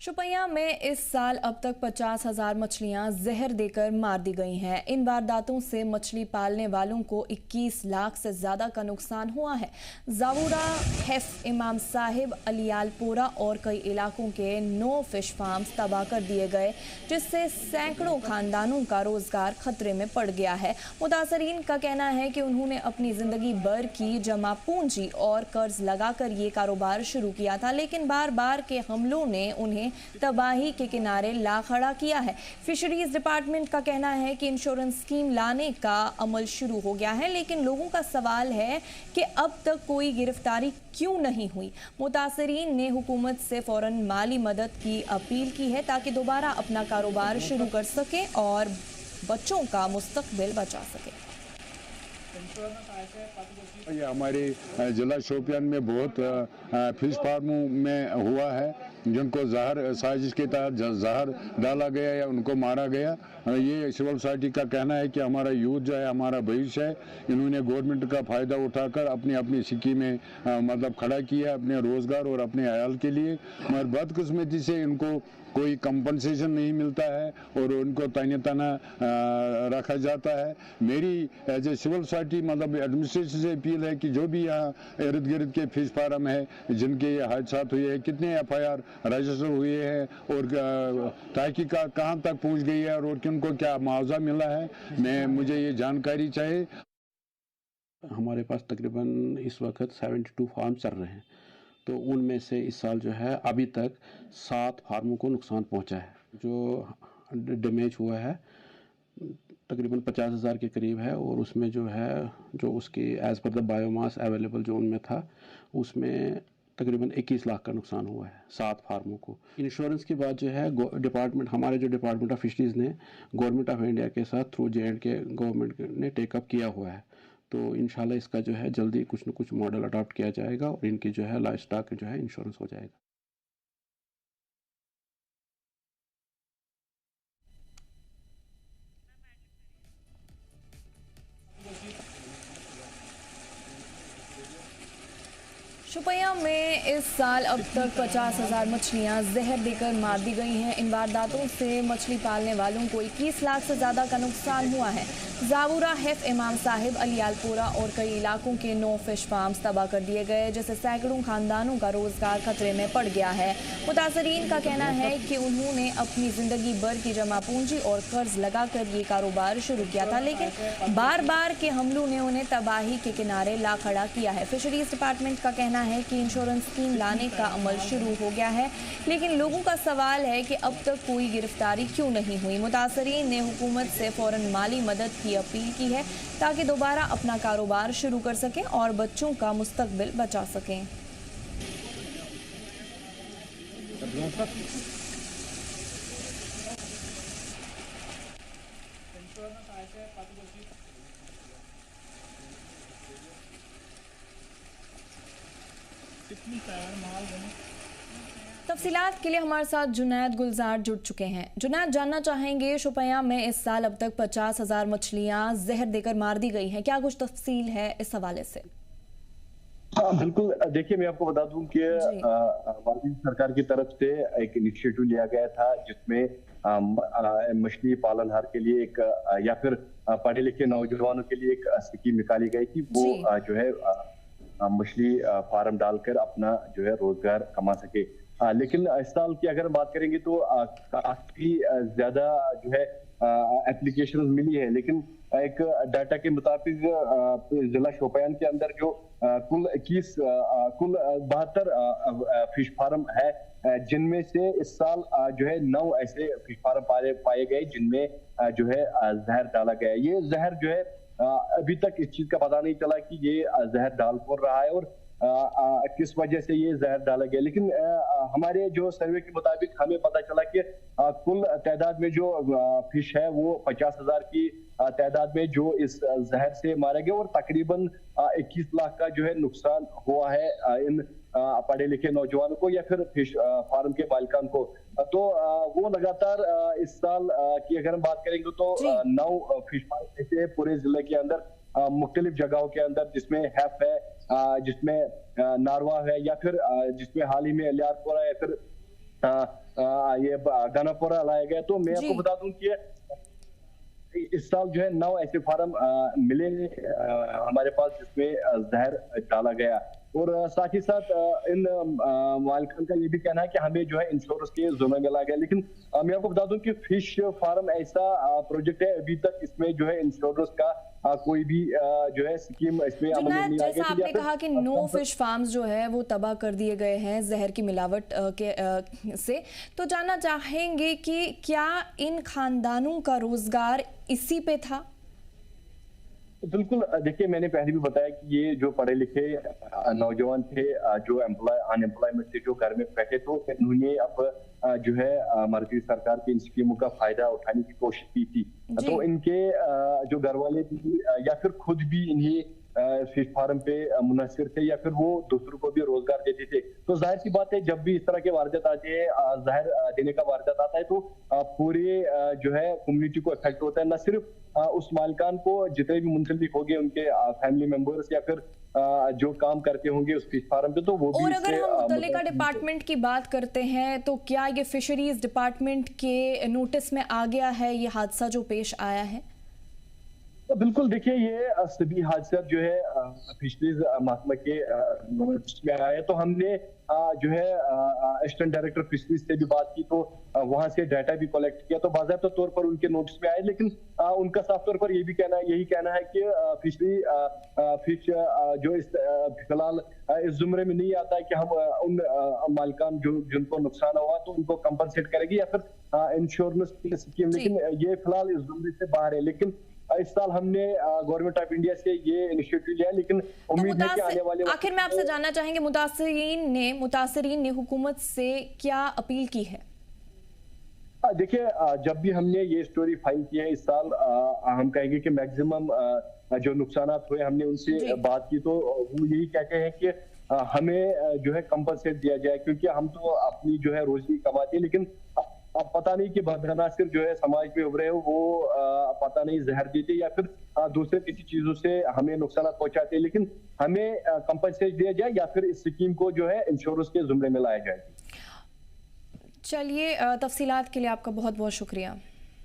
शुपैया में इस साल अब तक 50,000 मछलियां जहर देकर मार दी गई हैं। इन वारदातों से मछली पालने वालों को 21 लाख से ज्यादा का नुकसान हुआ है। जावूरा, हेफ, इमाम साहिब, अलियालपोरा और कई इलाकों के 9 फिश फार्म्स तबाह कर दिए गए, जिससे सैकड़ों खानदानों का रोजगार खतरे में पड़ गया है। मुतासरीन का कहना है कि उन्होंने अपनी जिंदगी भर की जमा पूंजी और कर्ज लगाकर ये कारोबार शुरू किया था, लेकिन बार बार के हमलों ने उन्हें तबाही के किनारे ला खड़ा किया है। फिशरीज डिपार्टमेंट का कहना है कि इंश्योरेंस स्कीम लाने का अमल शुरू हो गया है, लेकिन लोगों का सवाल है कि अब तक कोई गिरफ्तारी क्यों नहीं हुई। मुतासरीन ने हुकूमत से फौरन माली मदद की अपील की है ताकि दोबारा अपना कारोबार शुरू कर सके और बच्चों का मुस्तकबिल बचा सके। ये हमारे जिला शोपियान में बहुत फिश फार्मों में हुआ है जिनको जहर साजिश के तहत जहर डाला गया या उनको मारा गया। ये सिविल सोसाइटी का कहना है कि हमारा यूथ जो है हमारा भविष्य है। इन्होंने गवर्नमेंट का फ़ायदा उठाकर अपनी अपनी स्कीमें मतलब खड़ा किया अपने रोज़गार और अपने अयाल के लिए, मगर बदकिस्मती से इनको कोई कंपनसेशन नहीं मिलता है और उनको ताने ताना रखा जाता है। मेरी एज ए सिविल सोसाइटी मतलब एडमिनिस्ट्रेशन से अपील है कि जो भी यहाँ इर्द गिर्द के फिश फार्म है जिनके ये हादसा हुए हैं, कितने FIR रजिस्टर हुए हैं और तहकीकात कहाँ तक पहुँच गई है और किनको क्या मुआवजा मिला है, मुझे ये जानकारी चाहिए। हमारे पास तकरीबन इस वक्त 72 फार्म चल रहे हैं, तो उनमें से इस साल जो है अभी तक 7 फार्मों को नुकसान पहुंचा है। जो डैमेज हुआ है तकरीबन 50,000 के करीब है और उसमें जो है जो उसकी as per the biomass available जो उनमें था उसमें तकरीबन 21 लाख का नुकसान हुआ है 7 फार्मों को। इंश्योरेंस की बात जो है डिपार्टमेंट हमारे जो डिपार्टमेंट ऑफ फिशरीज़ ने गवर्नमेंट ऑफ इंडिया के साथ थ्रू J&K गवर्नमेंट ने टेकअप किया हुआ है, तो इंशाल्लाह इसका जो है जल्दी कुछ न कुछ मॉडल अडॉप्ट किया जाएगा और इनकी जो है लाइफ स्टॉक जो है इंश्योरेंस हो जाएगा। शुपैया में इस साल अब तक 50,000 मछलियां जहर देकर मार दी गई हैं। इन वारदातों से मछली पालने वालों को 21 लाख से ज़्यादा का नुकसान हुआ है। जावूरा, हेफ, इमाम साहिब, अलियालपोरा और कई इलाकों के 9 फिश फार्म्स तबाह कर दिए गए, जिससे सैकड़ों खानदानों का रोजगार खतरे में पड़ गया है। मुतासरीन का कहना है कि उन्होंने अपनी जिंदगी भर की जमा पूंजी और कर्ज लगाकर ये कारोबार शुरू किया था, लेकिन बार बार के हमलों ने उन्हें तबाही के किनारे ला खड़ा किया है। फिशरीज डिपार्टमेंट का कहना है कि इंश्योरेंस स्कीम लाने का अमल शुरू हो गया है, लेकिन लोगों का सवाल है कि अब तक कोई गिरफ्तारी क्यों नहीं हुई। मुतासरीन ने हुकूमत से फौरन माली मदद की अपील की है ताकि दोबारा अपना कारोबार शुरू कर सकें और बच्चों का मुस्तकबिल बचा सकें। तफसीलात के लिए हमारे साथ जुनैद गुलजार जुड़ चुके हैं। जुनैद, जानना चाहेंगे शुपैया में इस साल अब तक 50,000 मछलियां जहर देकर मार दी गई हैं, क्या कुछ तफसील है इस हवाले से? हाँ बिल्कुल, देखिए मैं आपको बता दूं कि भारतीय सरकार की तरफ से एक इनिशिएटिव लिया गया था जिसमें मछली पालनहार के लिए एक या फिर पढ़े लिखे नौजवानों के लिए एक स्कीम निकाली गई थी। वो जो है मछली फार्म डालकर अपना जो है रोजगार कमा सके। लेकिन इस साल की अगर बात करेंगे तो काफी ज्यादा जो है एप्लीकेशन मिली है, लेकिन एक डाटा के मुताबिक जिला शोपियान के अंदर जो कुल 72 फिश फार्म है, जिनमें से इस साल जो है 9 ऐसे फिश फार्म पाए गए जिनमें जो है जहर डाला गया। ये जहर जो है अभी तक इस चीज का पता नहीं चला कि ये जहर डाल कौन रहा है और किस वजह से ये जहर डाला गया, लेकिन हमारे जो सर्वे के मुताबिक हमें पता चला कि कुल तादाद में जो फिश है वो 50,000 की तादाद में जो इस जहर से मारा गया और तकरीबन 21 लाख का जो है नुकसान हुआ है इन पढ़े लिखे नौजवानों को या फिर फिश फार्म के मालिकान को। तो वो लगातार इस साल की अगर हम बात करेंगे तो 9 फिश फार्म ऐसे पूरे जिले के अंदर मुख्तलिफ जगहों के अंदर, जिसमें हैफ है, जिसमें नारवा है या फिर जिसमें हाल ही में अलियारपोरा या फिर ये गानापुरा लाया गया। तो मैं आपको बता दूं कि इस साल जो है 9 ऐसे फार्म मिले हमारे पास जिसमें जहर डाला गया। और साथ ही साथ इन मालिकान का ये भी कहना है कि हमें जो है इंश्योरेंस के जुम्मे में ला गया। लेकिन मैं आपको बता दूं कि फिश फार्म ऐसा प्रोजेक्ट है, अभी तक इसमें जो है इंश्योरेंस का कोई भी जो है स्कीम इसमें अमल में नहीं आ जैसा आपने कहा कि 9 फिश फार्म्स जो है वो तबाह कर दिए गए हैं जहर की मिलावट से, तो जानना चाहेंगे कि क्या इन खानदानों का रोजगार इसी पे था? बिल्कुल, देखिए मैंने पहले भी बताया कि ये जो पढ़े लिखे नौजवान थे जो अनएम्प्लॉयमेंट से जो घर में बैठे, तो इन्होंने अब जो है मर्कजी सरकार की इन स्कीमों का फायदा उठाने की कोशिश की थी। तो इनके जो घर वाले भी या फिर खुद भी इन्हें फिश फार्म पे मुनहसिर थे या फिर वो दूसरों को भी रोजगार देते थे। तो जाहिर सी बात है, जब भी इस तरह के वारदात आते हैं, जहर देने का वारदात आता है, तो पूरे जो है कम्युनिटी को इफेक्ट होता है। न सिर्फ उस मालिकान को, जितने भी मुंसलिक होंगे उनके फैमिली मेंबर्स या फिर जो काम करते होंगे उस फिश फार्म पे, तो वो भी। और अगर हम मुतल्लिका डिपार्टमेंट की बात करते हैं तो क्या ये फिशरीज डिपार्टमेंट के नोटिस में आ गया है ये हादसा जो पेश आया है? तो बिल्कुल, देखिए ये सभी हादसा जो है फिशरीज महकमा के नोटिस में आया है। तो हमने जो है असिस्टेंट डायरेक्टर फिशरीज से भी बात की, तो वहां से डाटा भी कलेक्ट किया, तो बाकायदा तौर पर उनके नोटिस में आए। लेकिन उनका साफ तौर पर यही कहना है कि फिश जो इस फिलहाल इस जुमरे में नहीं आता है कि हम उन मालिकान जिनको नुकसान हुआ तो उनको कंपनसेट करेगी या फिर इंश्योरेंस की स्कीम, लेकिन ये फिलहाल इस जुमरे से बाहर है। लेकिन इस साल हमने गवर्नमेंट ऑफ इंडिया से ये इनिशिएटिव लिया, लेकिन उम्मीद है कि आने वाले आखिर में आपसे जानना चाहेंगे, मुतासरीन ने हुकूमत से क्या अपील की है? देखिए, जब भी हमने ये स्टोरी फाइल की है इस साल, हम कहेंगे कि मैक्सिमम जो नुकसान हुए हमने उनसे बात की, तो वो यही कहते हैं कि हमें जो है कंपनसेट दिया जाए, क्योंकि हम तो अपनी जो है रोजी कमाते हैं, लेकिन अब पता नहीं कि बदअनासर जो है समाज में उभरे हो, वो पता नहीं जहर देते या फिर दूसरे किसी चीजों से हमें नुकसान पहुंचाते, लेकिन हमें कंपनसेट दिया जाए या फिर इस स्कीम को जो है इंश्योरेंस के जुमरे में लाया जाए। चलिए, तफसीलात के लिए आपका बहुत बहुत शुक्रिया।